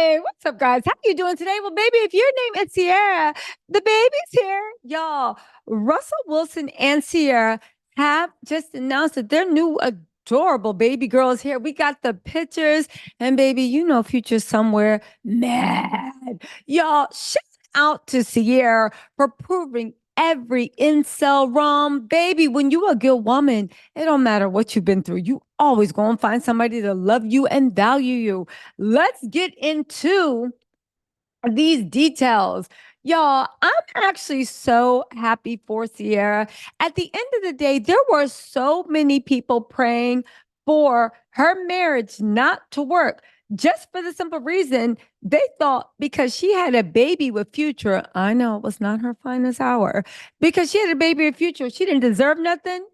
Hey, what's up, guys? How you doing today? Well, baby, if your name is Ciara, the baby's here. Y'all, Russell Wilson and Ciara have just announced that their new adorable baby girl is here. We got the pictures, and baby, you know Future's somewhere mad. Y'all, shout out to Ciara for proving every incel wrong. Baby, when you a good woman, it don't matter what you've been through. You always gonna find somebody to love you and value you. Let's get into these details. Y'all, I'm actually so happy for Ciara. At the end of the day, there were so many people praying for her marriage not to work just for the simple reason they thought because she had a baby with Future. I know it was not her finest hour. Because she had a baby with Future, she didn't deserve nothing.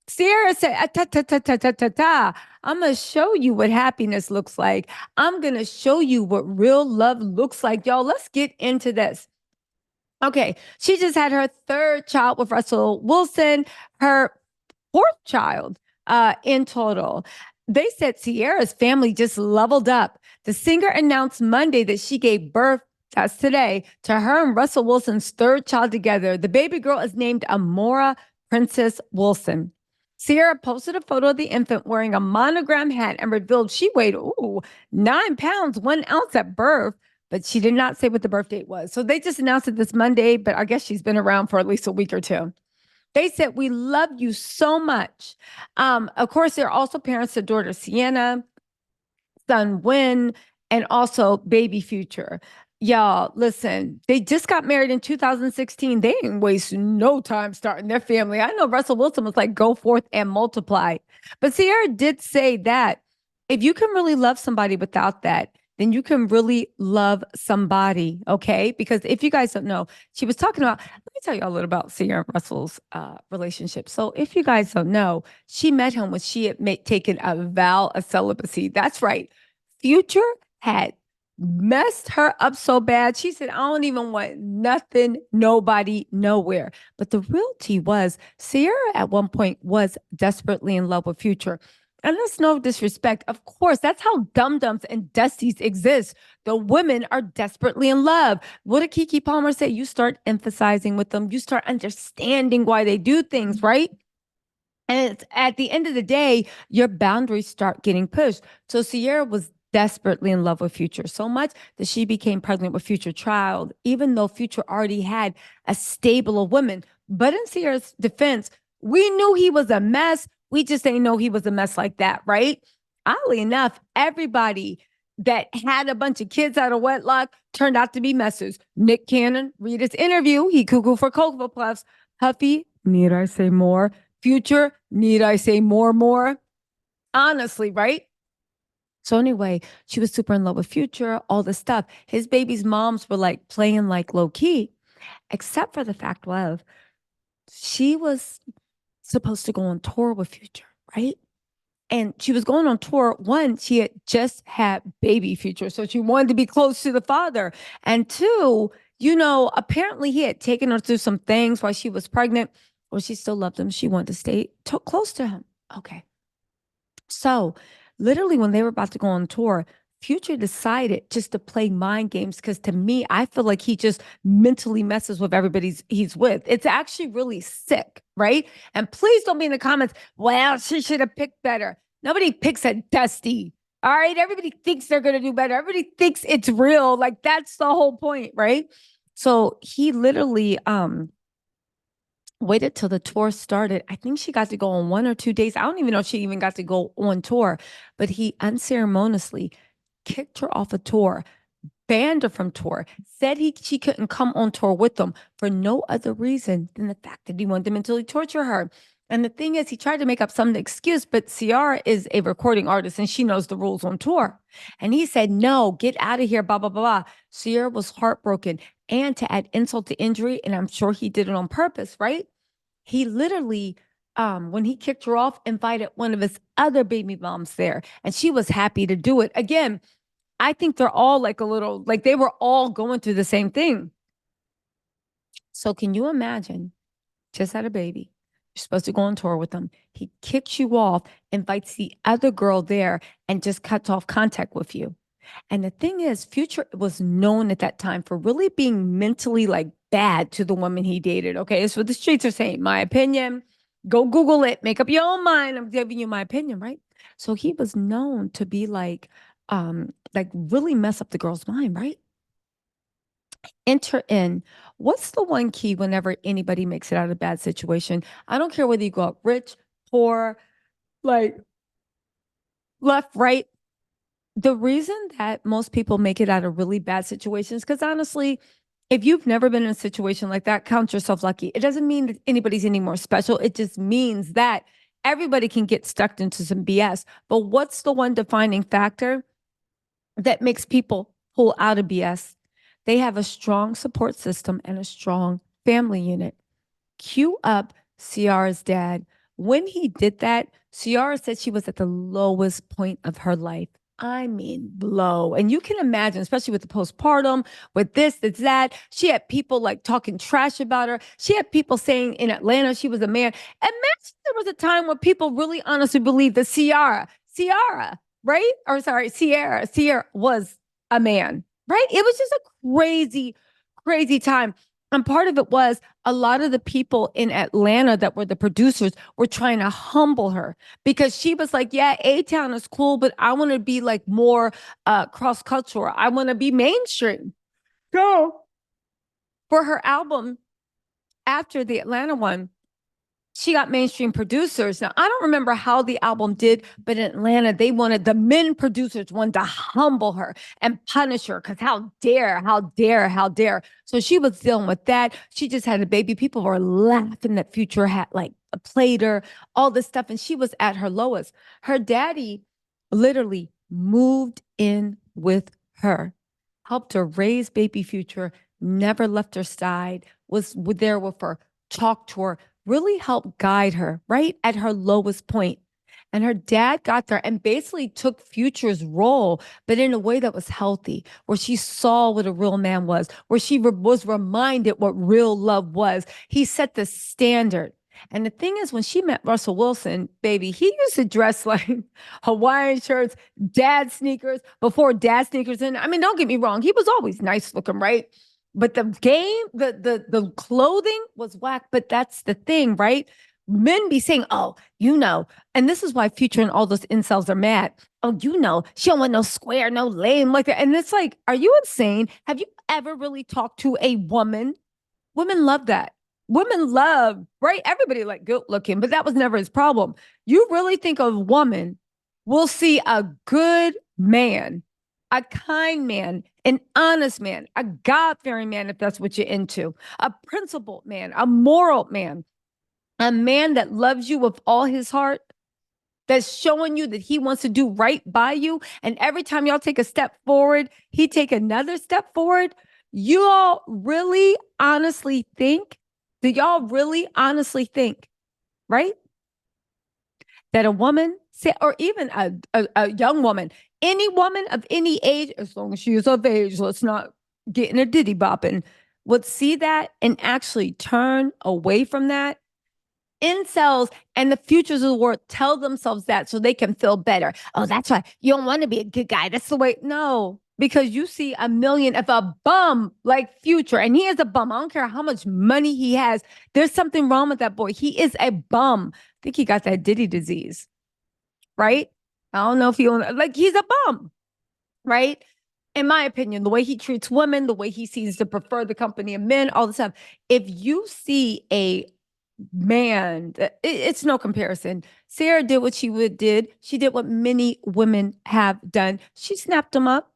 Ciara said, ta ta ta ta ta ta ta. I'm gonna show you what happiness looks like. I'm going to show you what real love looks like. Y'all, let's get into this. Okay, she just had her third child with Russell Wilson, her fourth child in total. They said Ciara's family just leveled up. The singer announced Monday that she gave birth, that's today, to her and Russell Wilson's third child together. The baby girl is named Amora Princess Wilson. Ciara posted a photo of the infant wearing a monogram hat and revealed she weighed 9 pounds, 1 ounce at birth, but she did not say what the birth date was. So they just announced it this Monday, but I guess she's been around for at least a week or two. They said, "We love you so much." Of course, they're also parents to daughter Sienna, son Win, and also baby Future. Y'all, listen, they just got married in 2016. They didn't waste no time starting their family. I know Russell Wilson was like, go forth and multiply. But Ciara did say that if you can really love somebody without that, then you can really love somebody. Okay. Because if you guys don't know, she was talking about, let me tell you a little about Ciara and Russell's relationship. So if you guys don't know, she met him when she had taken a vow of celibacy. That's right. Future had messed her up so bad. She said, I don't even want nothing, nobody, nowhere. But the real tea was Ciara at one point was desperately in love with Future. And that's no disrespect. Of course, that's how dum-dums and dusties exist. The women are desperately in love. What did Kiki Palmer say? You start emphasizing with them, you start understanding why they do things, right? And it's, at the end of the day, your boundaries start getting pushed. So Ciara was desperately in love with Future so much that she became pregnant with Future child, even though Future already had a stable of women. But in Ciara's defense, we knew he was a mess. We just didn't know he was a mess like that, right? Oddly enough, everybody that had a bunch of kids out of wedlock turned out to be messes. Nick Cannon, read his interview. He cuckoo for Cocoa Puffs. Huffy, need I say more? Future, need I say more? Honestly, right? So anyway, she was super in love with Future, all this stuff. His baby's moms were like playing like low key, except for the fact of she was supposed to go on tour with Future, right? And she was going on tour. One, she had just had baby Future, so she wanted to be close to the father. And two, apparently he had taken her through some things while she was pregnant. Well, she still loved him. She wanted to stay close to him. Okay. So, literally, when they were about to go on tour, Future decided just to play mind games because to me, I feel like he just mentally messes with everybody he's with. It's actually really sick, right? And please don't be in the comments, well, she should have picked better. Nobody picks a Dusty. All right. Everybody thinks they're going to do better. Everybody thinks it's real. Like that's the whole point, right? So he literally waited till the tour started. I think she got to go on 1 or 2 days. I don't even know if she even got to go on tour, but he unceremoniously kicked her off a tour, banned her from tour, said she couldn't come on tour with them for no other reason than the fact that he wanted to mentally torture her. And the thing is, he tried to make up some excuse, but Ciara is a recording artist and she knows the rules on tour. And he said, no, get out of here, blah, blah, blah, blah. Ciara was heartbroken. And to add insult to injury, and I'm sure he did it on purpose, right? He literally, when he kicked her off, invited one of his other baby moms there. And she was happy to do it. Again, I think they're all like a little, like they were all going through the same thing. So can you imagine? Just had a baby. You're supposed to go on tour with him. He kicks you off, invites the other girl there, and just cuts off contact with you. And the thing is, Future was known at that time for really being mentally like bad to the woman he dated. Okay. It's what the streets are saying. My opinion. Go Google it. Make up your own mind. I'm giving you my opinion, right? So he was known to be like really mess up the girl's mind, right? Enter in. What's the one key whenever anybody makes it out of a bad situation? I don't care whether you go out rich, poor, like left, right. The reason that most people make it out of really bad situations, because honestly, if you've never been in a situation like that, count yourself lucky. It doesn't mean that anybody's any more special. It just means that everybody can get stuck into some BS. But what's the one defining factor that makes people pull out of BS? They have a strong support system and a strong family unit. Cue up Ciara's dad. When he did that, Ciara said she was at the lowest point of her life. I mean, low. And you can imagine, especially with the postpartum, with this, that. She had people like talking trash about her. She had people saying in Atlanta she was a man. Imagine there was a time where people really honestly believed that Ciara, right? Or sorry, Ciara was a man, right? It was just a crazy, crazy time. And part of it was a lot of the people in Atlanta that were the producers were trying to humble her because she was like, yeah, A Town is cool, but I want to be like more cross cultural. I want to be mainstream. So for her album after the Atlanta one, she got mainstream producers. Now, I don't remember how the album did, but in Atlanta, they wanted the men producers wanted to humble her and punish her because how dare, how dare, how dare. So she was dealing with that. She just had a baby. People were laughing that Future had like played her, all this stuff. And she was at her lowest. Her daddy literally moved in with her, helped her raise baby Future, never left her side, was there with her, talked to her, really helped guide her right at her lowest point. And her dad got there and basically took Future's role, but in a way that was healthy, where she saw what a real man was, where she was reminded what real love was. He set the standard. And the thing is, when she met Russell Wilson, baby, he used to dress like Hawaiian shirts, dad sneakers, before dad sneakers. And I mean, don't get me wrong, he was always nice looking, right? But the game, the clothing was whack. But that's the thing, right? Men be saying, "Oh, and this is why Future and all those incels are mad. Oh, she don't want no square, no lame like that." And it's like, are you insane? Have you ever really talked to a woman? Women love that. Women love, right? Everybody like good looking, but that was never his problem. You really think a woman will see a good man, a kind man, an honest man, a God fearing man, if that's what you're into, a principled man, a moral man, a man that loves you with all his heart, that's showing you that he wants to do right by you. And every time y'all take a step forward, he take another step forward. You all really honestly think, do y'all really honestly think, right? That a woman, or even a young woman, any woman of any age, as long as she is of age, let's not get in a diddy bopping, would see that and actually turn away from that. Incels and the futures of the world tell themselves that so they can feel better. Oh, that's why you don't want to be a good guy. That's the way. No, because you see a million of a bum like Future, and he is a bum. I don't care how much money he has. There's something wrong with that boy. He is a bum. I think he got that Diddy disease, right? I don't know if he like he's a bum, right? In my opinion, the way he treats women, the way he seems to prefer the company of men, all the time. If you see a man, it's no comparison. Ciara did what did. She did what many women have done. She snapped him up.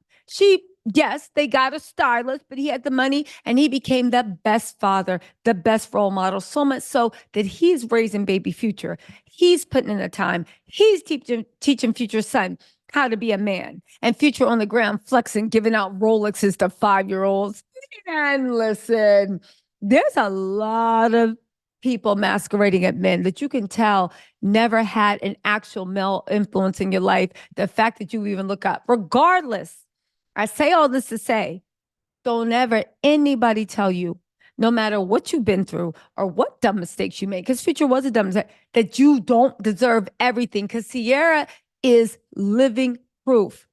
Yes, they got a stylist, but he had the money and he became the best father, the best role model. So much so that he's raising baby Future. He's putting in the time. He's teaching Future's son how to be a man. And Future on the ground flexing, giving out Rolexes to 5-year-olds. And listen, there's a lot of people masquerading at men that you can tell never had an actual male influence in your life. The fact that you even look up, regardless, I say all this to say, don't ever anybody tell you, no matter what you've been through or what dumb mistakes you made, because Future was a dumb mistake, that you don't deserve everything. Because Ciara is living proof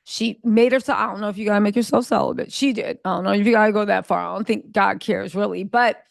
She made herself, I don't know if you gotta make yourself celibate. She did. I don't know if you gotta go that far. I don't think God cares really. But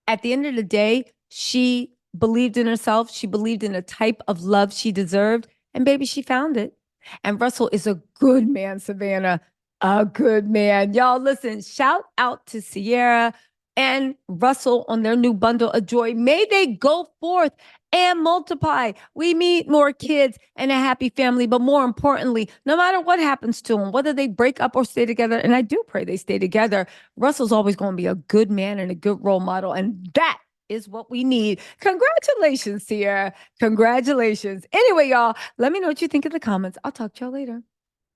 at the end of the day, she believed in herself. She believed in the type of love she deserved. And baby, she found it. And Russell is a good man, Savannah. A good man. Y'all, listen, shout out to Ciara and Russell on their new bundle of joy. May they go forth and multiply. We meet more kids and a happy family. But more importantly, no matter what happens to them, whether they break up or stay together, and I do pray they stay together, Russell's always going to be a good man and a good role model. And that is what we need. Congratulations, Ciara. Congratulations. Anyway, y'all, let me know what you think in the comments. I'll talk to y'all later.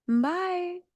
Bye.